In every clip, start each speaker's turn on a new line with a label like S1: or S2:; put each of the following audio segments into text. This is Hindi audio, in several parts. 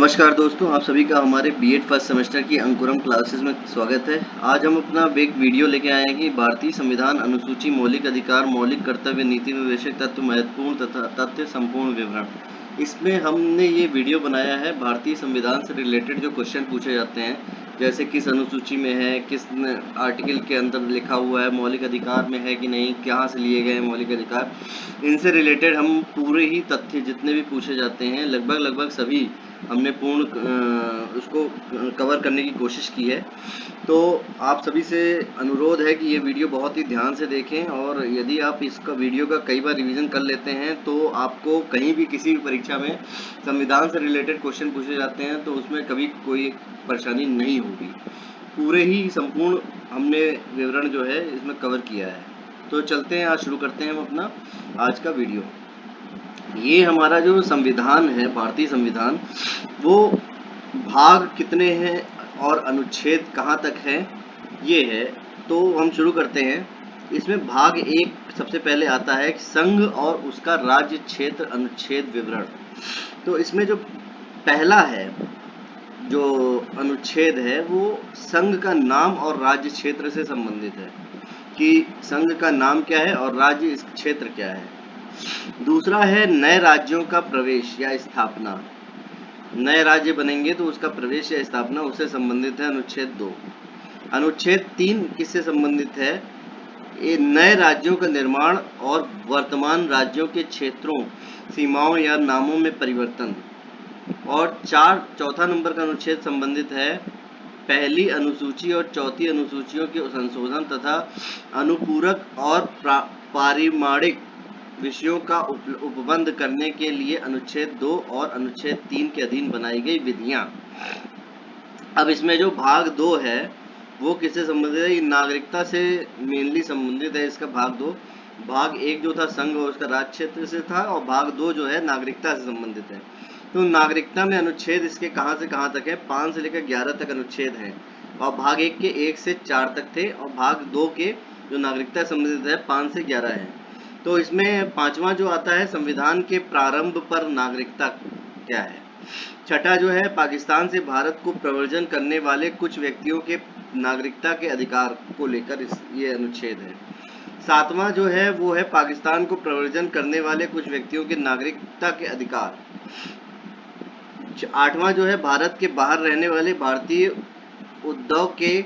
S1: नमस्कार दोस्तों, आप सभी का हमारे बीएड फर्स्ट सेमेस्टर की अंकुरम क्लासेस में स्वागत है। आज हम अपना एक वीडियो लेके आए हैं कि भारतीय संविधान अनुसूची मौलिक अधिकार, मौलिक कर्तव्य, नीति निर्देशक तत्व, महत्वपूर्ण तथा तथ्य संपूर्ण विवरण। इसमें हमने ये वीडियो बनाया है भारतीय संविधान से रिलेटेड जो क्वेश्चन पूछे जाते हैं, जैसे किस अनुसूची में है, किस आर्टिकल के अंदर लिखा हुआ है, मौलिक अधिकार में है कि नहीं, कहाँ से लिए गए मौलिक अधिकार, इनसे रिलेटेड हम पूरे ही तथ्य जितने भी पूछे जाते हैं लगभग सभी हमने पूर्ण उसको कवर करने की कोशिश की है। तो आप सभी से अनुरोध है कि ये वीडियो बहुत ही ध्यान से देखें, और यदि आप इसका वीडियो का कई बार रिवीजन कर लेते हैं तो आपको कहीं भी किसी भी परीक्षा में संविधान से रिलेटेड क्वेश्चन पूछे जाते हैं तो उसमें कभी कोई परेशानी नहीं होगी। पूरे ही संपूर्ण हमने विवरण जो है इसमें कवर किया है। तो चलते हैं, आज शुरू करते हैं हम अपना आज का वीडियो। ये हमारा जो संविधान है, भारतीय संविधान, वो भाग कितने हैं और अनुच्छेद कहाँ तक है ये है। तो हम शुरू करते हैं। इसमें भाग एक सबसे पहले आता है संघ और उसका राज्य क्षेत्र अनुच्छेद विवरण। तो इसमें जो पहला है जो अनुच्छेद है वो संघ का नाम और राज्य क्षेत्र से संबंधित है कि संघ का नाम क्या है और राज्य इस क्षेत्र क्या है। दूसरा है नए राज्यों का प्रवेश या स्थापना। नए राज्य बनेंगे तो उसका प्रवेश या स्थापना उससे संबंधित है अनुच्छेद 2। अनुच्छेद 3 किससे संबंधित है? ये नए राज्यों का निर्माण और वर्तमान राज्यों के क्षेत्रों, सीमाओं या नामों में परिवर्तन। और चौथा नंबर का अनुच्छेद संबंधित है पहली अनुसूची और चौथी अनुसूचियों के संशोधन तथा अनुपूरक और पारिमाणिक विषयों का उपबंध करने के लिए अनुच्छेद 2 और अनुच्छेद 3 के अधीन बनाई गई विधियां। अब इसमें जो भाग 2 है वो किससे संबंधित है? ये नागरिकता से मेनली संबंधित है इसका भाग 2। भाग 1 जो था संघ और उसका राज्य क्षेत्र से था, और भाग 2 जो है नागरिकता से संबंधित है। तो नागरिकता में अनुच्छेद इसके कहाँ से कहाँ तक है? 5 से लेकर 11 तक अनुच्छेद हैं, और भाग 1 के 1 से 4 तक थे, और भाग 2 के जो नागरिकता से संबंधित है 5 से 11 है। तो इसमें पांचवा जो आता है संविधान के प्रारंभ पर नागरिकता क्या है। छठा जो है पाकिस्तान से भारत को प्रव्रजन करने वाले कुछ व्यक्तियों के नागरिकता के अधिकार को लेकर ये अनुच्छेद है। सातवां जो है वो है पाकिस्तान को प्रव्रजन करने वाले कुछ व्यक्तियों के नागरिकता के अधिकार। आठवां जो है भारत के बाहर रहने वाले भारतीय उद्योग के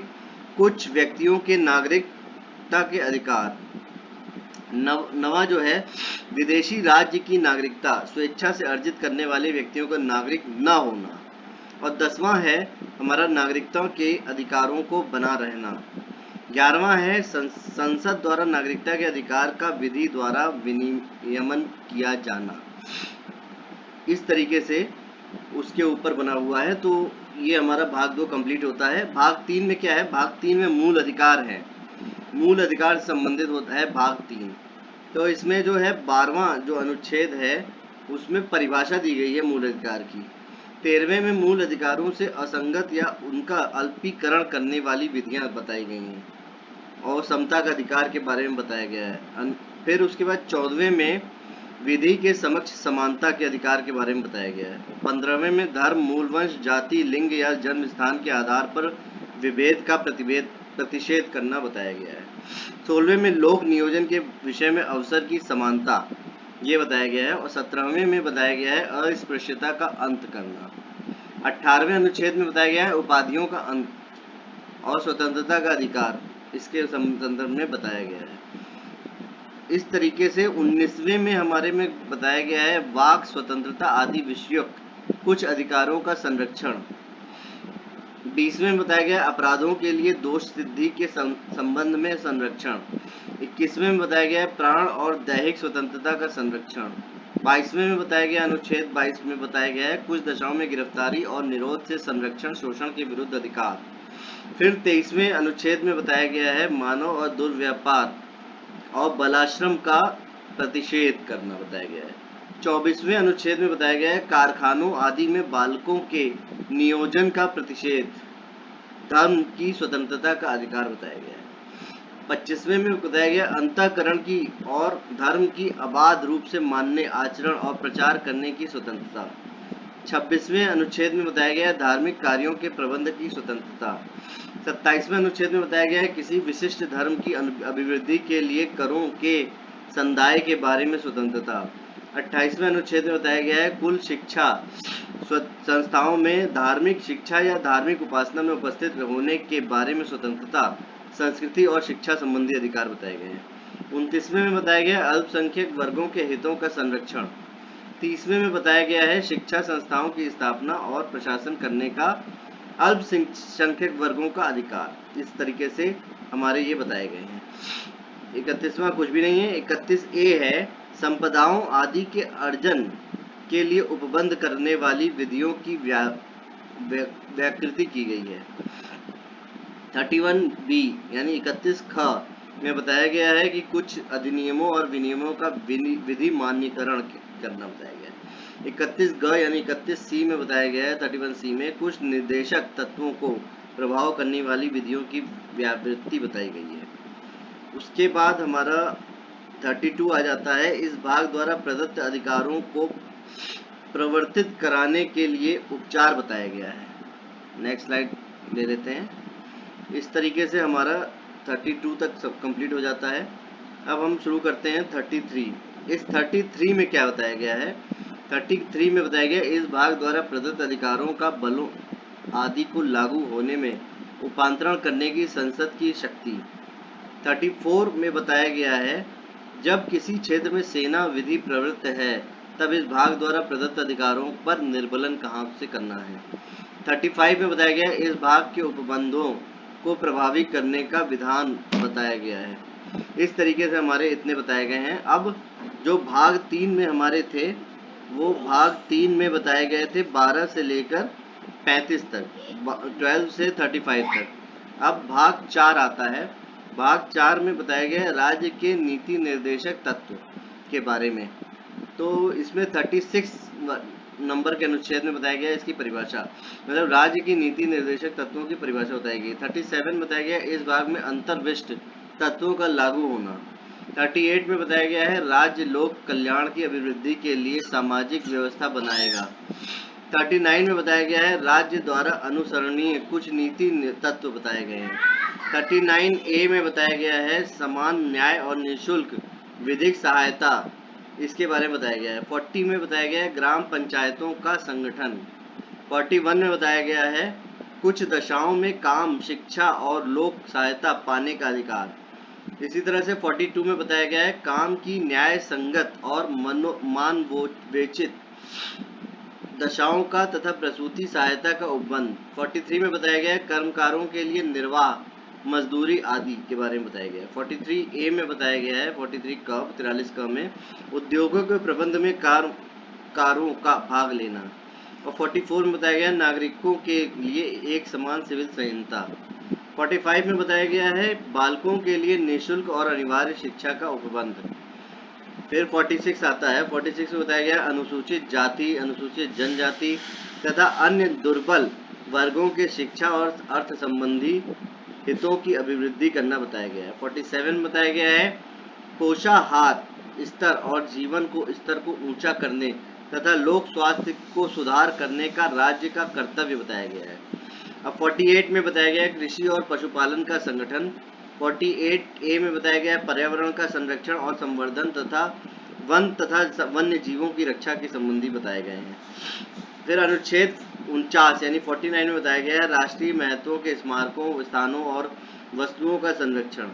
S1: कुछ व्यक्तियों के नागरिकता के अधिकार। नवा जो है विदेशी राज्य की नागरिकता स्वेच्छा से अर्जित करने वाले व्यक्तियों का नागरिक न होना। और 10वां है हमारा नागरिकता के अधिकारों को बना रहना। 11वां है संसद द्वारा नागरिकता के अधिकार का विधि द्वारा विनियमन किया जाना। इस तरीके से उसके ऊपर बना हुआ है। तो ये हमारा भाग 2 कंप्लीट होता है। भाग 3 में क्या है? भाग 3 में मूल अधिकार है। मूल अधिकार से संबंधित होता है भाग 3। तो इसमें जो है 12वां जो अनुच्छेद है उसमें परिभाषा दी गई है मूल अधिकार की। 13वें में मूल अधिकारों से असंगत या उनका अल्पीकरण करने वाली विधियां बताई गई हैं, और समता का अधिकार के बारे में बताया गया है। फिर उसके बाद 14वें में विधि के समक्ष समानता के अधिकार के बारे में बताया गया है। 15वें में धर्म, मूलवंश, जाति, लिंग या जन्म स्थान के आधार पर विभेद का प्रतिषेध करना बताया गया है। 16वें में लोक नियोजन के विषय में अवसर की समानता ये बताया गया है, और 17वें में बताया गया है अस्पृश्यता का अंत करना। 18वें अनुच्छेद में बताया गया है उपाधियों का अंत और स्वतंत्रता का अधिकार, इसके संदर्भ में बताया गया है। इस तरीके से 19वें में हमारे में बताया गया है वाक स्वतंत्रता आदि विषयक कुछ अधिकारों का संरक्षण। 20वें में बताया गया अपराधों के लिए दोष सिद्धि के संबंध में संरक्षण। 21वें में बताया गया प्राण और दैहिक स्वतंत्रता का संरक्षण। 22वें में बताया गया अनुच्छेद 22 में बताया गया है कुछ दशाओं में गिरफ्तारी और निरोध से संरक्षण, शोषण के विरुद्ध अधिकार। फिर 23वें अनुच्छेद में बताया गया है मानव और दुर्व्यापार और बलाश्रम का प्रतिषेध करना बताया गया है। 24वें अनुच्छेद में बताया गया है कारखानों आदि में बालकों के नियोजन का प्रतिषेध, धर्म की स्वतंत्रता का अधिकार बताया गया है। 25वें में बताया गया अंतःकरण की और धर्म की अबाध रूप से मानने, आचरण और प्रचार करने की स्वतंत्रता। 26वें अनुच्छेद में बताया गया है धार्मिक कार्यों के प्रबंध की स्वतंत्रता। 27वें अनुच्छेद में बताया गया है किसी विशिष्ट धर्म की अभिवृद्धि के लिए करों के संदाय के बारे में स्वतंत्रता। 28वें अनुच्छेद में बताया गया है कुल शिक्षा संस्थाओं में धार्मिक शिक्षा या धार्मिक उपासना में उपस्थित होने के बारे में स्वतंत्रता, संस्कृति और शिक्षा संबंधी अधिकार बताए गए हैं। 29वें में बताया गया अल्पसंख्यक वर्गों के हितों का संरक्षण। 30वें में बताया गया है शिक्षा संस्थाओं की स्थापना और प्रशासन करने का अल्पसंख्यक वर्गों का अधिकार। इस तरीके से हमारे ये बताए गए हैं। 31वां कुछ भी नहीं है। 31A है संपदाओं आदि के अर्जन के लिए उपबंध करने वाली विधियों की व्याकृति की गई है। 31B यानी 31 ख में बताया गया है कि कुछ अधिनियमों और विनियमों का विधि मान्यकरण करना बताया गया है। 31 ग यानी 31 C में बताया गया है 31C में कुछ निर्देशक तत्वों को प्रभाव करने वाली विधियों की व्यावृत्ति बताई गई है। उसके बाद हमारा 32 आ जाता है इस भाग द्वारा प्रदत्त अधिकारों को प्रवर्तित कराने के लिए उपचार बताया गया है। नेक्स्ट स्लाइड ले लेते हैं। इस तरीके से हमारा 32 तक सब कंप्लीट हो जाता है। अब हम शुरू करते हैं 33। इस 33 में क्या बताया गया है? 33 में बताया गया इस भाग द्वारा प्रदत्त अधिकारों का बलों आदि को लागू होने में उपांतरण करने की संसद की शक्ति। 34 में बताया गया है जब किसी क्षेत्र में सेना विधि प्रवृत्त है तब इस भाग द्वारा प्रदत्त अधिकारों पर निर्बलन कहाँ से करना है। 35 में बताया गया इस भाग के उपबंधों को प्रभावी करने का विधान बताया गया है। इस तरीके से हमारे इतने बताए गए हैं। अब जो भाग 3 में हमारे थे वो भाग 3 में बताए गए थे 12 से लेकर 35 तक, 12 से 35 तक। अब भाग 4 आता है। भाग 4 में बताया गया राज्य के नीति निर्देशक तत्व के बारे में। तो इसमें 36 नंबर के अनुच्छेद में बताया गया इसकी परिभाषा, मतलब राज्य की नीति निर्देशक तत्वों की परिभाषा बताई गई। 37 बताया गया इस भाग में अंतर्विष्ट तत्वों का लागू होना। 38 में बताया गया है राज्य लोक कल्याण की अभिवृद्धि के लिए सामाजिक व्यवस्था बनाएगा। 39 में बताया गया है राज्य द्वारा अनुसरणीय कुछ नीति तत्व बताए गए हैं। 39A में बताया गया है समान न्याय और निःशुल्क विधिक सहायता, इसके बारे में बताया गया है। 40 में बताया गया है ग्राम पंचायतों का संगठन। 41 में बताया गया है कुछ दशाओं में काम, शिक्षा और लोक सहायता पाने का अधिकार। इसी तरह से 42 में बताया गया है काम की न्याय संगत और मानवोचित दशाओं का तथा प्रसूति सहायता का उपबंध। 43 में बताया गया है कर्मकारों के लिए निर्वाह, मजदूरी आदि के बारे में बताया गया है। 43A में बताया गया है 43 क में उद्योगों के प्रबंध में कारों का भाग लेना। और 44 में बताया गया है नागरिकों के लिए एक समान सिविल संहिता। 45 में बताया गया है बालकों के लिए निःशुल्क और अनिवार्य शिक्षा का उपबंध। फिर 46 आता है। 46 में बताया गया अनुसूचित जाति, अनुसूचित जनजाति तथा अन्य दुर्बल वर्गों के शिक्षा और अर्थ संबंधी हितों की अभिवृद्धि करना बताया गया है। 47 में बताया गया है पोषाहार स्तर और जीवन को स्तर को ऊंचा करने तथा लोक स्वास्थ्य को सुधार करने का राज्य का कर्तव्य बताया गया है। अब 48 में बताया गया कृषि और पशुपालन का संगठन। 48A में बताया गया पर्यावरण का संरक्षण और संवर्धन तथा वन्य जीवों की रक्षा के संबंधी बताए गए हैं। फिर अनुच्छेद 49 यानी 49 में बताया गया है राष्ट्रीय महत्व के स्मारकों, स्थानों और वस्तुओं का संरक्षण।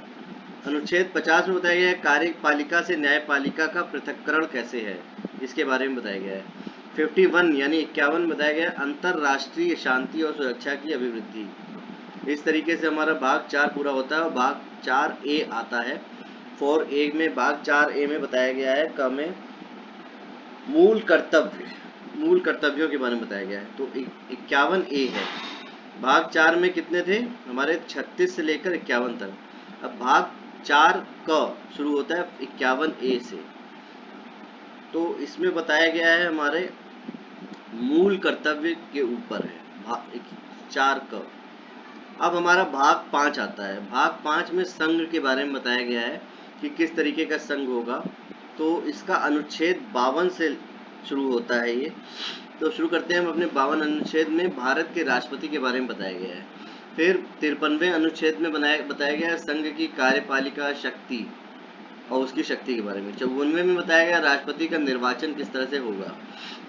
S1: अनुच्छेद 50 में बताया गया है कार्यपालिका से न्यायपालिका का पृथक्करण कैसे है, इसके बारे में बताया गया है। 51 यानी 51 बताया गया अंतरराष्ट्रीय शांति और सुरक्षा की अभिवृद्धि। इस तरीके से हमारा भाग 4 पूरा होता है और भाग 4A आता है। 4A में भाग 4A में बताया गया है क में मूल कर्तव्यों के बारे में बताया गया है। तो 51A है। भाग 4 में कितने थे हमारे 36 से लेकर 51 तक। अब भाग 4 क शुरू होता है 51A से। तो इसमें बताया गया है हमारे मूल कर्तव्य के ऊपर है भाग 4 क। अब हमारा भाग 5 आता है। भाग 5 में संघ के बारे में बताया गया है कि किस तरीके का संघ होगा। तो इसका अनुच्छेद 52 से शुरू होता है ये। तो शुरू करते हैं हम अपने 52 अनुच्छेद में भारत के राष्ट्रपति के बारे में बताया गया है। फिर 53वें अनुच्छेद में बताया गया है संघ की कार्यपालिका शक्ति और उसकी शक्ति के बारे में। 54वें में बताया गया राष्ट्रपति का निर्वाचन किस तरह से होगा।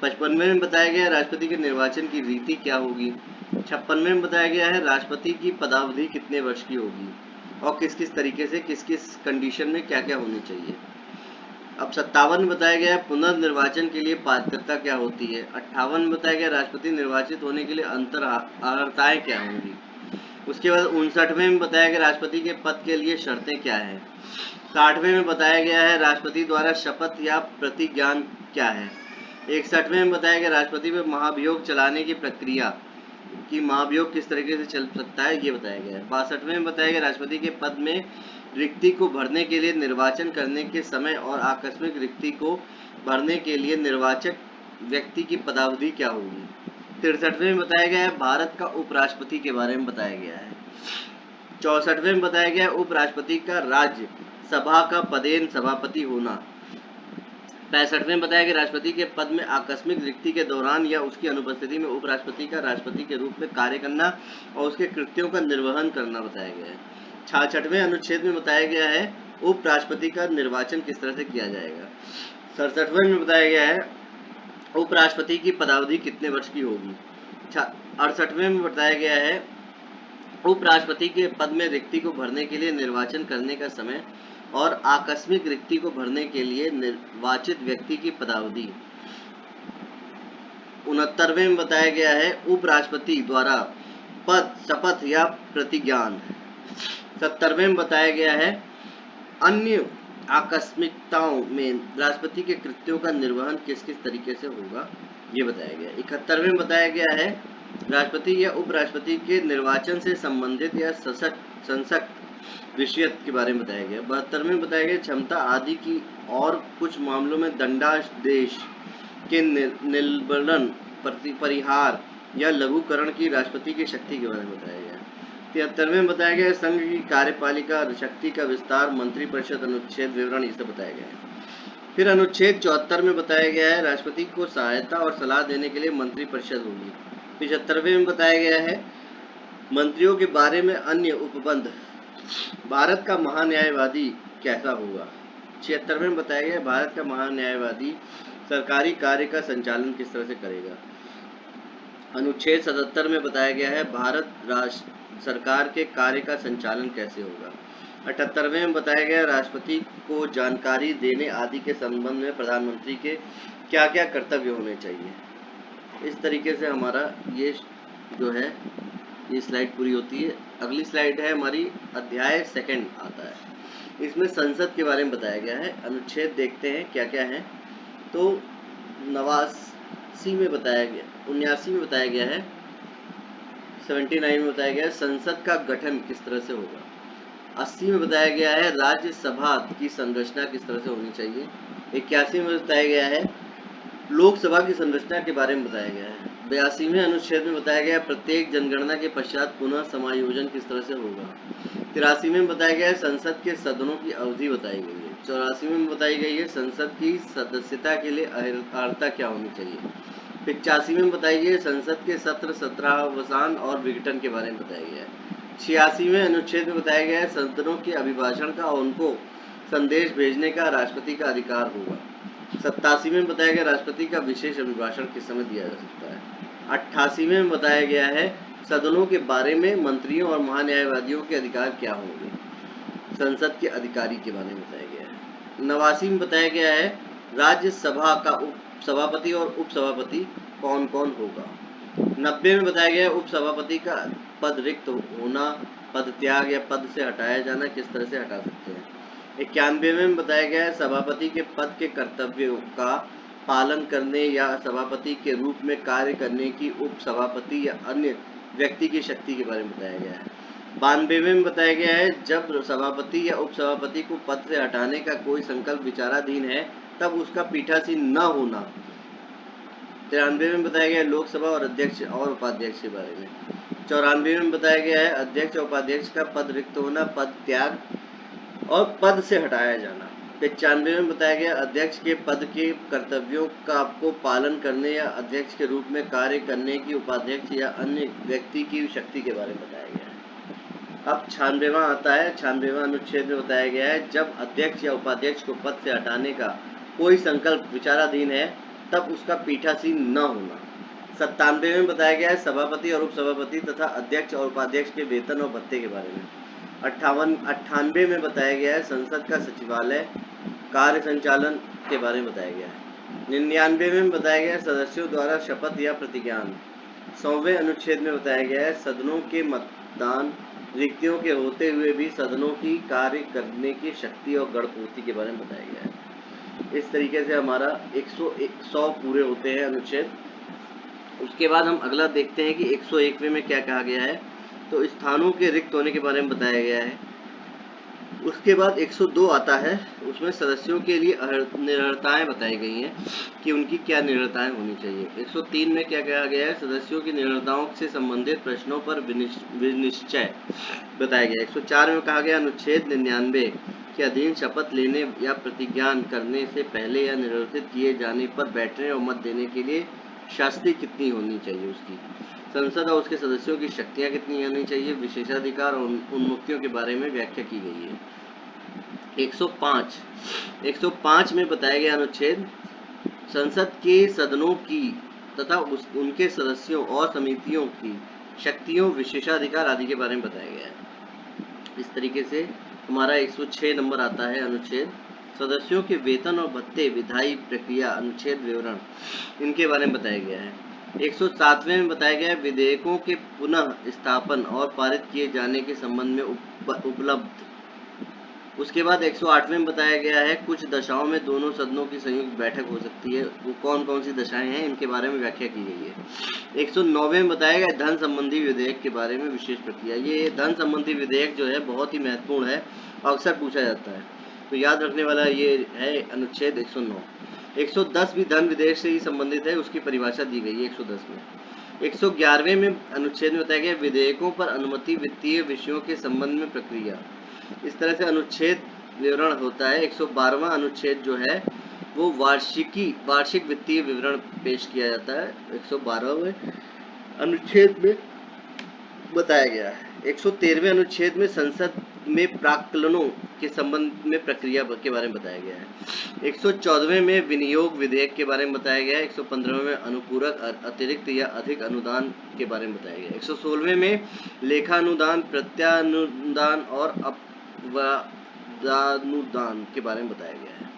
S1: 55वें में बताया गया राष्ट्रपति के निर्वाचन की रीति क्या होगी। 56वें में बताया गया है राष्ट्रपति की पदावधि कितने वर्ष की होगी और किस किस तरीके से किस किस कंडीशन में क्या क्या होनी चाहिए। अब 57 में बताया गया पुनर्निर्वाचन के लिए पात्रता क्या होती है। 58 में बताया गया राष्ट्रपति निर्वाचित होने के लिए अर्हताएं क्या होंगी। उसके बाद 59वें में बताया गया राष्ट्रपति के पद के लिए शर्तें क्या है। 60वें में बताया गया है राष्ट्रपति द्वारा शपथ या प्रतिज्ञान क्या है। 61वें में बताया गया राष्ट्रपति पर महाभियोग चलाने की प्रक्रिया कि महाभियोग किस तरीके से चल सकता है ये बताया गया है। 62वें में बताया गया राष्ट्रपति के पद में रिक्ति को भरने के लिए निर्वाचन करने के समय और आकस्मिक रिक्ति को भरने के लिए निर्वाचक व्यक्ति की पदावधि क्या होगी। 63वें में बताया गया है भारत का उपराष्ट्रपति के बारे में बताया गया है। 64वें में बताया गया है उपराष्ट्रपति का राज्य सभा का पदेन सभापति होना। 65वें में बताया गया राष्ट्रपति के पद में आकस्मिक रिक्ति के दौरान या उसकी अनुपस्थिति में उपराष्ट्रपति का राष्ट्रपति के रूप में कार्य करना और उसके कृत्यों का निर्वहन करना बताया गया है। 66वें अनुच्छेद में बताया गया है उपराष्ट्रपति का निर्वाचन किस तरह से किया जाएगा। 67वें में बताया गया है उपराष्ट्रपति की पदावधि कितने वर्ष की होगी। 68वें में बताया गया है उपराष्ट्रपति के पद में रिक्ति को भरने के लिए निर्वाचन करने का समय और आकस्मिक रिक्ति को भरने के लिए निर्वाचित व्यक्ति की पदावधि। 69वें में बताया गया है उपराष्ट्रपति द्वारा पद शपथ या प्रतिज्ञान। 70वें में बताया गया है अन्य आकस्मिकताओं में राष्ट्रपति के कृत्यों का निर्वहन किस किस तरीके से होगा ये बताया गया। 71वें में बताया गया है राष्ट्रपति या उपराष्ट्रपति के निर्वाचन से संबंधित या संसद विषय के बारे में बताया गया। 72वें में बताया गया क्षमता आदि की और कुछ मामलों में दंडादेश के निलंबन परिहार या लघुकरण की राष्ट्रपति की शक्ति के बारे में बताया गया। 73वें में बताया गया संघ की कार्यपालिका शक्ति का विस्तार मंत्रिपरिषद अनुच्छेद विवरण इसे बताया गया है। फिर अनुच्छेद 74 में बताया गया है राष्ट्रपति को सहायता और सलाह देने के लिए मंत्रिपरिषद होगी। 75वें में बताया गया है मंत्रियों के बारे में अन्य उपबंध। भारत का महान्यायवादी कैसा होगा। 76वें में बताया गया भारत का महान्यायवादी सरकारी कार्य का संचालन किस तरह से करेगा। अनुच्छेद 77 में बताया गया है भारत सरकार के कार्य का संचालन कैसे होगा। 78वें में बताया गया राष्ट्रपति को जानकारी देने आदि के संबंध में प्रधानमंत्री के क्या क्या कर्तव्य होने चाहिए। इस तरीके से हमारा ये जो है ये स्लाइड पूरी होती है। अगली स्लाइड है हमारी अध्याय 2 आता है। इसमें संसद के बारे में बताया गया है। अनुच्छेद देखते हैं क्या क्या है। तो 89 में बताया गया 79 में बताया गया है 79 में बताया गया है संसद का गठन किस तरह से होगा। 80 में बताया गया है राज्यसभा की संरचना किस तरह से होनी चाहिए। 81 में बताया गया है लोकसभा की संरचना के बारे में बताया गया है। 82वें अनुच्छेद में बताया गया प्रत्येक जनगणना के पश्चात पुनः समायोजन किस तरह से होगा। 83वें में बताया गया है संसद के सदनों की अवधि बताई गई है। 84वें में बताई गई है संसद की सदस्यता के लिए अर्हता क्या होनी चाहिए। 85वें में बताई गई है संसद के सत्र सत्रावसान और विघटन के बारे में बताया गया है। 86वें अनुच्छेद में बताया गया है सदनों के अभिभाषण का और उनको संदेश भेजने का राष्ट्रपति का अधिकार होगा। 87वें में बताया गया राष्ट्रपति का विशेष अभिभाषण किस समय दिया जा सकता है। 88वें में बताया गया है सदनों के बारे में मंत्रियों और महान्यायवादियों के अधिकार क्या होंगे। संसद के अधिकारी के बारे में बताया गया है। 89 में बताया गया है राज्यसभा का सभापति और उपसभापति कौन कौन होगा। 90 में बताया गया है उपसभापति का पद रिक्त होना, पद त्याग या पद से हटाया जाना किस तरह से हटा सकते हैं। 91 में बताया गया है सभापति के पद के कर्तव्यों का पालन करने या सभापति के रूप में कार्य करने की उप सभापति या अन्य व्यक्ति की शक्ति के बारे में बताया गया है। 92वें में बताया गया है जब सभापति या उप सभापति को पद से हटाने का कोई संकल्प विचाराधीन है तब उसका पीठासीन न होना। 93 में बताया गया है लोकसभा और अध्यक्ष और उपाध्यक्ष के बारे में। 94 में बताया गया है अध्यक्ष और उपाध्यक्ष का पद रिक्त होना, पद त्याग और पद से हटाया जाना। 95 में बताया गया अध्यक्ष के पद के कर्तव्यों का आपको पालन करने या अध्यक्ष के रूप में कार्य करने की उपाध्यक्ष या अन्य व्यक्ति की शक्ति के बारे में बताया गया है। अब 96वां आता है। 96वां अनुच्छेद में बताया गया है जब अध्यक्ष या उपाध्यक्ष को पद से हटाने का कोई संकल्प विचाराधीन है तब उसका पीठासीन न होना। 97 में बताया गया है सभापति और उपसभापति तथा अध्यक्ष और उपाध्यक्ष के वेतन और भत्ते के बारे में। 98 में बताया गया है संसद का सचिवालय कार्य संचालन के बारे में बताया गया है। 99 में बताया गया है सदस्यों द्वारा शपथ या प्रतिज्ञान। 100वें अनुच्छेद में बताया गया है सदनों के मतदान रिक्तियों के होते हुए भी सदनों की कार्य करने की शक्ति और गणपूर्ति के बारे में बताया गया है। इस तरीके से हमारा 100 पूरे होते हैं अनुच्छेद। उसके बाद हम अगला देखते हैं कि 101वें में क्या कहा गया है। तो स्थानों के रिक्त होने के बारे में बताया गया है। उसके बाद 102 आता है, उसमें सदस्यों के लिए निर्भरताएं बताई गई हैं कि उनकी क्या निर्भरताएं होनी चाहिए। 103 में क्या कहा गया है सदस्यों की निर्भरताओं से संबंधित प्रश्नों पर विनिश्चय बताया गया। 104 में कहा गया अनुच्छेद 99 के अधीन शपथ लेने या प्रतिज्ञान करने से पहले या निर्वर्तित किए जाने पर बैठने और मत देने के लिए शास्ति कितनी होनी चाहिए, उसकी संसद और उसके सदस्यों की शक्तियां कितनी होनी चाहिए, विशेषाधिकार और उन्मुक्तियों के बारे में व्याख्या की गई है। 105 में बताया गया अनुच्छेद संसद के सदनों की तथा उनके सदस्यों और समितियों की शक्तियों विशेषाधिकार आदि के बारे में बताया गया है। इस तरीके से हमारा 106 नंबर आता है अनुच्छेद सदस्यों के वेतन और भत्ते विधायी प्रक्रिया अनुच्छेद विवरण इनके बारे में बताया गया है। 107वें में बताया गया है विधेयकों के पुनः स्थापन और पारित किए जाने के संबंध में उपलब्ध। उसके बाद 108वें में बताया गया है कुछ दशाओं में दोनों सदनों की संयुक्त बैठक हो सकती है, वो कौन कौन सी दशाएं हैं इनके बारे में व्याख्या की गई है। 109वें में बताया गया धन संबंधी विधेयक के बारे में विशेष प्रक्रिया। ये धन संबंधी विधेयक जो है बहुत ही महत्वपूर्ण है, अक्सर पूछा जाता है, तो याद रखने वाला ये है अनुच्छेद 109। 110 भी धन विधेयक से ही संबंधित है, उसकी परिभाषा दी गई है 110 में। 111वें में अनुच्छेद में बताया गया विधेयकों पर अनुमति वित्तीय विषयों के संबंध में प्रक्रिया। इस तरह से अनुच्छेद विवरण होता है। 112वां अनुच्छेद जो है वो वार्षिक वित्तीय विवरण पेश किया जाता है 112वें अनुच्छेद में बताया गया है। 113वें अनुच्छेद में संसद में प्राक्कलनों के संबंध में प्रक्रिया के बारे में बताया गया है। 114वें में विनियोग विधेयक के बारे में बताया गया है। 115वें में अनुपूरक अतिरिक्त या अधिक अनुदान के बारे में बताया गया है। 116वें में लेखानुदान प्रत्यानुदान और अपवादानुदान के बारे में बताया गया है।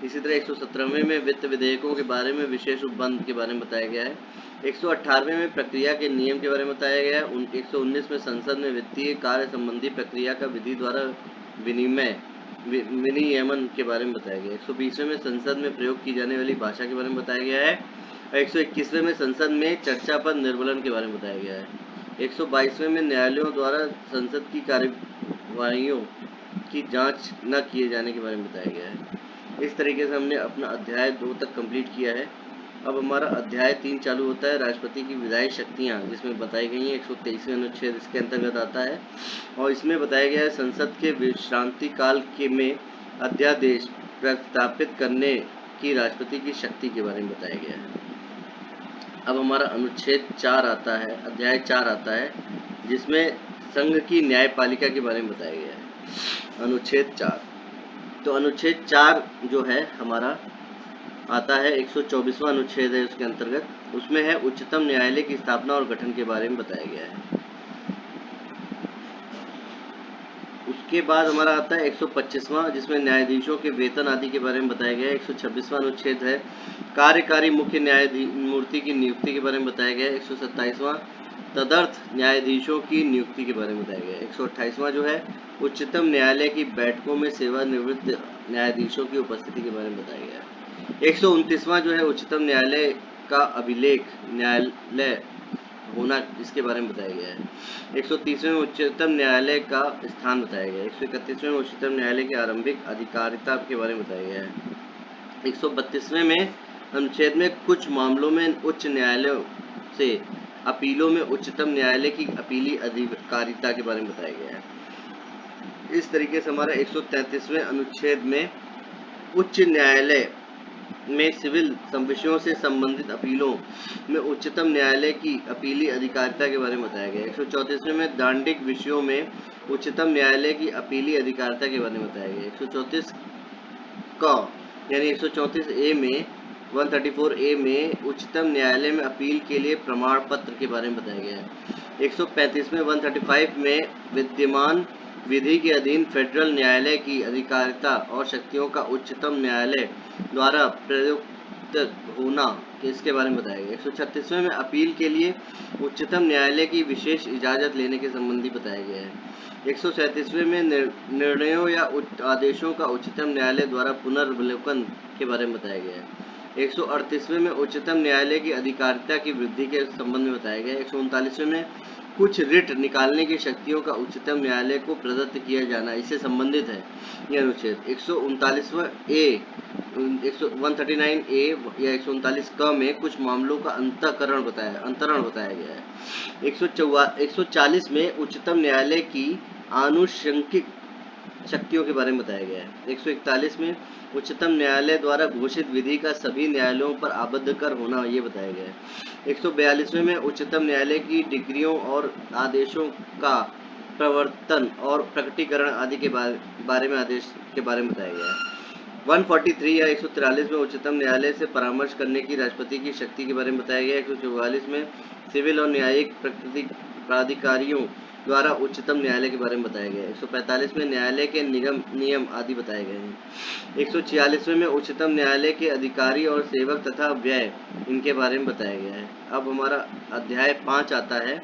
S1: इसी तरह 117वें में वित्त विधेयकों के बारे में विशेष उपबंध के बारे में बताया गया है। 118वें में प्रक्रिया के नियम के बारे में बताया गया है। 119 में संसद में वित्तीय कार्य संबंधी प्रक्रिया का विधि द्वारा विनियमन के बारे में बताया गया है। 120वें में संसद में प्रयोग की जाने वाली भाषा के बारे में बताया गया है। 121वें में संसद में चर्चा पर निर्वलन के बारे में बताया गया है। 122वें में न्यायालयों द्वारा संसद की कार्यवाहियों की जांच न किए जाने के बारे में बताया गया है। इस तरीके से हमने अपना अध्याय 2 तक कंप्लीट किया है। अब हमारा अध्याय 3 चालू होता है राष्ट्रपति की विधायी शक्तियाँ, जिसमें बताई गई हैं 123वें अनुच्छेद इसके अंतर्गत आता है और इसमें बताया गया है संसद के विश्रांति काल के में अध्यादेश प्रस्तावित करने की राष्ट्रपति की शक्ति के बारे में बताया गया है। अब हमारा अनुच्छेद 4 आता है, अध्याय 4 आता है, जिसमें संघ की न्यायपालिका के बारे में बताया गया है। अनुच्छेद 4, तो अनुच्छेद 4 जो है हमारा आता है 124वां अनुच्छेद है उसके अंतर्गत, उसमें है उच्चतम न्यायालय की स्थापना और गठन के बारे में बताया गया है। उसके बाद हमारा आता है 125वां, जिसमें न्यायाधीशों के वेतन आदि के बारे में बताया गया है। 126वां अनुच्छेद है कार्यकारी मुख्य न्यायमूर्ति की नियुक्ति के बारे में बताया गया है। 127वां तदर्थ न्यायाधीशों की नियुक्ति के बारे में बताया गया है। 128वां जो है उच्चतम न्यायालय की बैठकों में सेवानिवृत्त न्यायाधीशों की उपस्थिति के बारे में बताया गया है। 129वां जो है उच्चतम न्यायालय का अभिलेख न्यायालय होना, इसके बारे में बताया गया है। 130वें में उच्चतम न्यायालय का स्थान बताया गया है। 131वें में उच्चतम न्यायालय की आरंभिक अधिकारिता के बारे में बताया गया है। 132वें में अनुच्छेद में कुछ मामलों में उच्च न्यायालयों से अपीलों में उच्चतम न्यायालय की अपीली अधिकारिता के बारे में बताया गया है। इस तरीके से हमारा 133वें अनुच्छेद में उच्च न्यायालय में सिविल विषयों से संबंधित अपीलों में उच्चतम न्यायालय की अपीली अधिकारिता के बारे में बताया गया। 134वें में दांडिक विषयों में उच्चतम न्यायालय की अपीली अधिकारिता के बारे में बताया गया। 134 क यानी 134 ए में 134 ए में उच्चतम न्यायालय में अपील के लिए प्रमाण पत्र के बारे में बताया गया है। 135 में 135 में विद्यमान विधि के अधीन फेडरल न्यायालय की अधिकारिता और शक्तियों का उच्चतम न्यायालय द्वारा प्रयुक्त होना इसके बारे में बताया गया। 136वें में अपील के लिए उच्चतम न्यायालय की विशेष इजाज़त लेने के संबंधी बताया गया है। 137वें में निर्णयों या आदेशों का उच्चतम न्यायालय द्वारा पुनर्विलोकन के बारे में बताया गया है। 138वें में उच्चतम न्यायालय की अधिकारिता की वृद्धि के संबंध में बताया गया है। 139वें में कुछ रिट निकालने की शक्तियों का उच्चतम न्यायालय को प्रदत्त किया जाना इससे संबंधित है यह अनुच्छेद। 139वां ए 139 ए या 139 क में कुछ मामलों का अंतरण बताया गया है। 140 में उच्चतम न्यायालय की आनुषंगिक शक्तियों के बारे में बताया गया है। 141 में उच्चतम न्यायालय द्वारा घोषित विधि का सभी न्यायालयों पर आबद्ध कर होना ये बताया गया है। 142वें में उच्चतम न्यायालय की डिग्रियों और आदेशों का प्रवर्तन और प्रकटीकरण आदि के बारे में आदेश के बारे में बताया गया है। 143 या 143 में उच्चतम न्यायालय से परामर्श करने की राष्ट्रपति की शक्ति के बारे में बताया गया है। 144 में सिविल और न्यायिक प्राधिकारियों द्वारा उच्चतम न्यायालय के बारे में बताया गया है। 145 में न्यायालय के नियम आदि बताए गए हैं। 146वें में उच्चतम न्यायालय के अधिकारी और सेवक तथा व्यय इनके बारे में बताया गया है। अब हमारा अध्याय 5 आता है।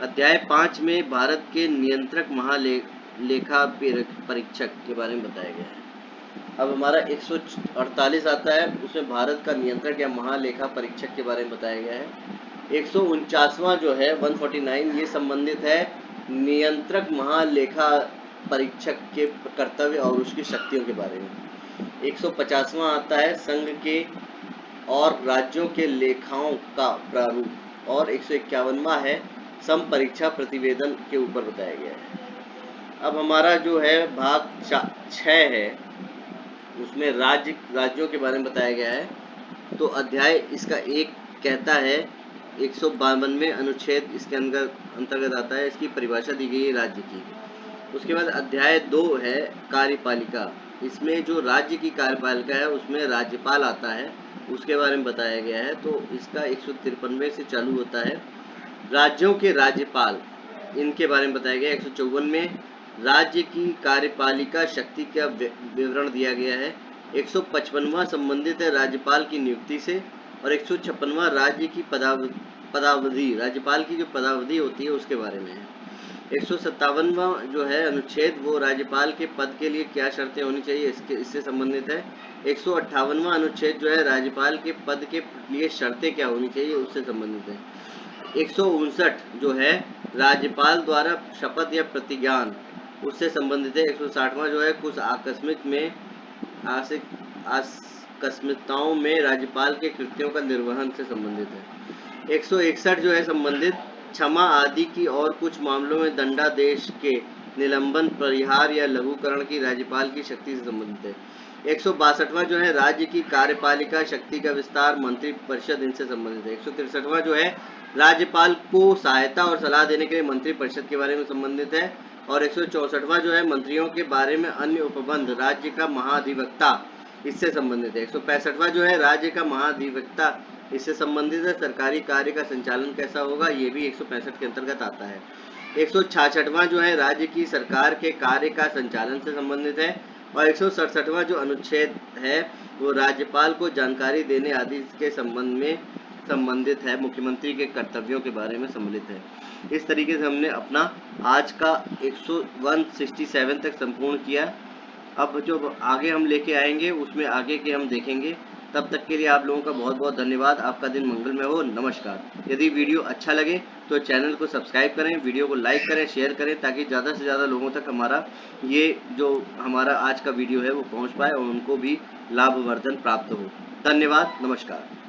S1: अध्याय 5 में भारत के नियंत्रक महालेखा परीक्षक के बारे में बताया गया है। अब हमारा 148 आता है, उसमें भारत का नियंत्रक या महालेखा परीक्षक के बारे में बताया गया है। 149वां जो है 149 ये संबंधित है नियंत्रक महालेखा परीक्षक के कर्तव्य और उसकी शक्तियों के बारे में। 150वां आता है संघ के और राज्यों के लेखाओं का प्रारूप और 151वां है सम परीक्षा प्रतिवेदन के ऊपर बताया गया है। अब हमारा जो है भाग 6 है उसमें राज्यों के बारे में बताया गया है। तो अध्याय इसका एक कहता है 152वें अनुच्छेद इसके अंतर्गत आता है, इसकी परिभाषा दी गई है राज्य की। उसके बाद अध्याय 2 है कार्यपालिका। इसमें जो राज्य की कार्यपालिका है उसमें राज्यपाल आता है, उसके बारे में बताया गया है। तो इसका 153वें से चालू होता है राज्यों के राज्यपाल, इनके बारे में बताया गया। 154 में राज्य की कार्यपालिका शक्ति का विवरण दिया गया है। 155वां संबंधित है राज्यपाल की नियुक्ति से और 156वां राज्य की पदावधि राज्यपाल की जो पदावधि होती है उसके बारे में है। 157वां जो है अनुच्छेद वो राज्यपाल के पद के लिए क्या शर्तें होनी चाहिए इससे संबंधित है। 158वां अनुच्छेद जो है राज्यपाल के पद के लिए शर्तें क्या होनी चाहिए उससे संबंधित है। 159 जो है राज्यपाल द्वारा शपथ या प्रतिज्ञान उससे संबंधित है। 160वां जो है कुछ आकस्मिकताओं में राज्यपाल के कृत्यों का निर्वहन से संबंधित है। 161 जो है संबंधित क्षमा आदि की और कुछ मामलों में दंडादेश के निलंबन परिहार या लघुकरण की राज्यपाल की शक्ति से संबंधित है। 162वां जो है राज्य की कार्यपालिका शक्ति का विस्तार मंत्री परिषद इनसे संबंधित है। 163वां जो है राज्यपाल को सहायता और सलाह देने के लिए मंत्री परिषद के बारे में संबंधित है। और 164वां जो है मंत्रियों के बारे में अन्य उपबंध राज्य का महाधिवक्ता इससे संबंधित है। 165वां जो है राज्य का महाधिवक्ता इससे संबंधित है। सरकारी कार्य का संचालन कैसा होगा ये भी 165 के अंतर्गत आता है। 166वां जो है राज्य की सरकार के कार्य का संचालन से संबंधित है। और 167वां जो अनुच्छेद है वो राज्यपाल को जानकारी देने आदि के संबंध में संबंधित है, मुख्यमंत्री के कर्तव्यों के बारे में सम्मिलित है। इस तरीके से हमने अपना आज का 167 तक संपूर्ण किया। अब जो आगे हम लेके आएंगे उसमें आगे के हम देखेंगे। तब तक के लिए आप लोगों का बहुत बहुत धन्यवाद। आपका दिन मंगलमय हो। नमस्कार। यदि वीडियो अच्छा लगे तो चैनल को सब्सक्राइब करें, वीडियो को लाइक करें, शेयर करें ताकि ज़्यादा से ज़्यादा लोगों तक हमारा आज का वीडियो है वो पहुँच पाए और उनको भी लाभवर्धन प्राप्त हो। धन्यवाद। नमस्कार।